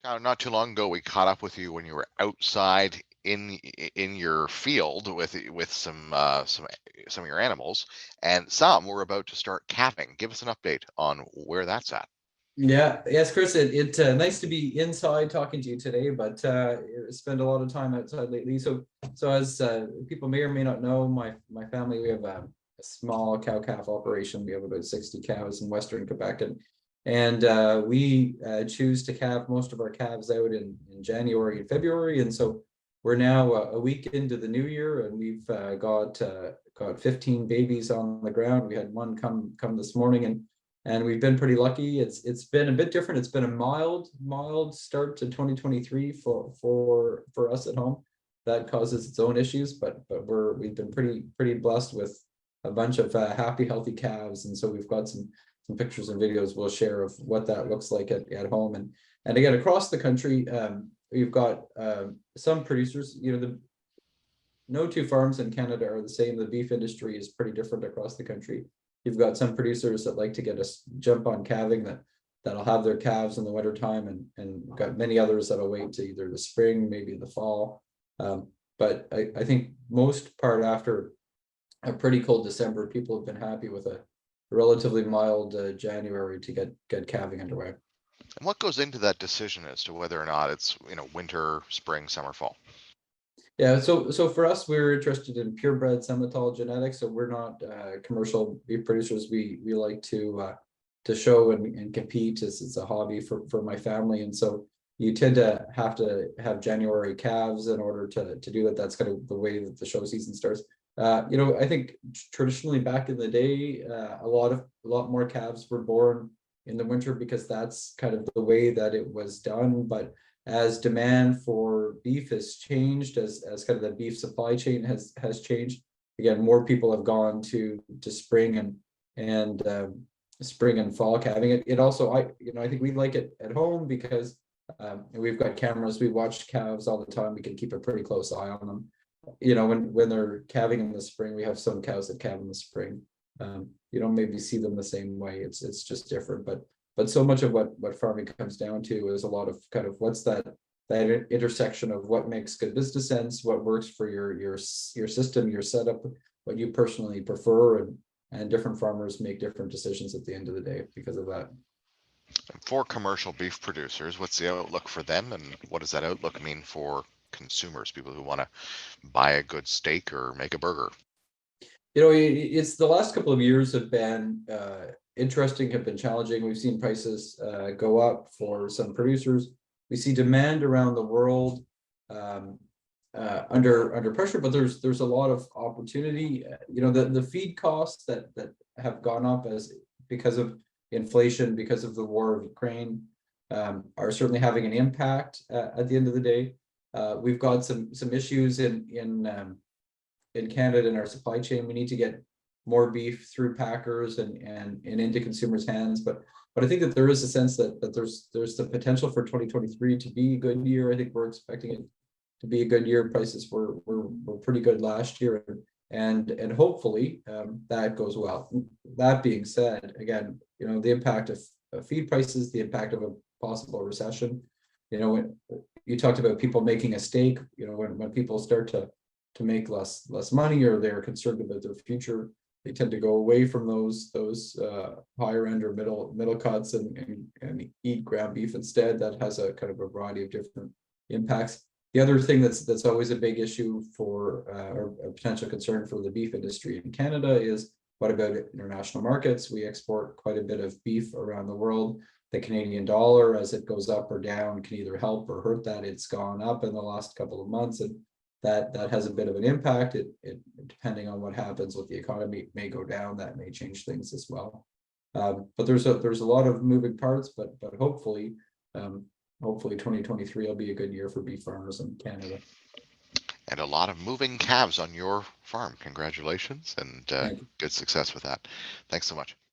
Not too long ago, we caught up with you when you were outside in your field with some of your animals, and some were about to start calving. Give us an update on where that's at. Yeah, yes, Chris. It nice to be inside talking to you today, but spend a lot of time outside lately. So as people may or may not know, my family, we have a small cow calf operation. We have about 60 cows in Western Quebec, and we choose to calve most of our calves out in January and February, and so we're now a week into the new year, and we've got 15 babies on the ground. We had one come this morning, and we've been pretty lucky. It's been a bit different. It's been a mild start to 2023 for us at home. That causes its own issues, but we've been pretty blessed with a bunch of happy, healthy calves, and so we've got some pictures and videos we'll share of what that looks like at home. And again, across the country, we've got some producers. The no two farms in Canada are the same. The beef industry is pretty different across the country. You've got some producers that like to get a jump on calving that'll have their calves in the wintertime, and got many others that'll wait to either the spring, maybe the fall. But I think most part after a pretty cold December, people have been happy with a relatively mild January to get calving underway. And what goes into that decision as to whether or not it's winter, spring, summer, fall? Yeah, so for us, we're interested in purebred Simmental genetics. So we're not commercial beef producers. We like to show and compete. It's a hobby for my family, and so you tend to have January calves in order to do that. That's kind of the way that the show season starts. I think traditionally back in the day, a lot more calves were born in the winter because that's kind of the way that it was done. But as demand for beef has changed, as kind of the beef supply chain has changed, again, more people have gone to spring and spring and fall calving. It also, I think we like it at home because we've got cameras. We watch calves all the time. We can keep a pretty close eye on them. When they're calving in the spring, we have some cows that calve in the spring. You don't maybe see them the same way. It's just different. But so much of what farming comes down to is a lot of kind of what's that intersection of what makes good business sense, what works for your system, your setup, what you personally prefer, and different farmers make different decisions at the end of the day because of that. And for commercial beef producers, what's the outlook for them, and what does that outlook mean for consumers, people who want to buy a good steak or make a burger? It's the last couple of years have been interesting, have been challenging. We've seen prices go up for some producers. We see demand around the world um, under pressure, but there's a lot of opportunity. The feed costs that have gone up as because of inflation, because of the war of Ukraine, are certainly having an impact at the end of the day. We've got some issues in Canada in our supply chain. We need to get more beef through packers and into consumers' hands. But I think that there is a sense that there's the potential for 2023 to be a good year. I think we're expecting it to be a good year. Prices were pretty good last year, and hopefully that goes well. That being said, again, the impact of feed prices, the impact of a possible recession. When you talked about people making a stake, when people start to make less money, or they're concerned about their future, they tend to go away from those higher end or middle cuts and eat ground beef instead. That has a kind of a variety of different impacts. The other thing that's always a big issue for or a potential concern for the beef industry in Canada is, what about international markets? We export quite a bit of beef around the world. The Canadian dollar, as it goes up or down, can either help or hurt that. It's gone up in the last couple of months, and that has a bit of an impact. It depending on what happens with the economy, it may go down. That may change things as well. But there's a lot of moving parts. But hopefully, 2023 will be a good year for beef farmers in Canada. And a lot of moving calves on your farm. Congratulations and Thank you. good success with that. Thanks so much.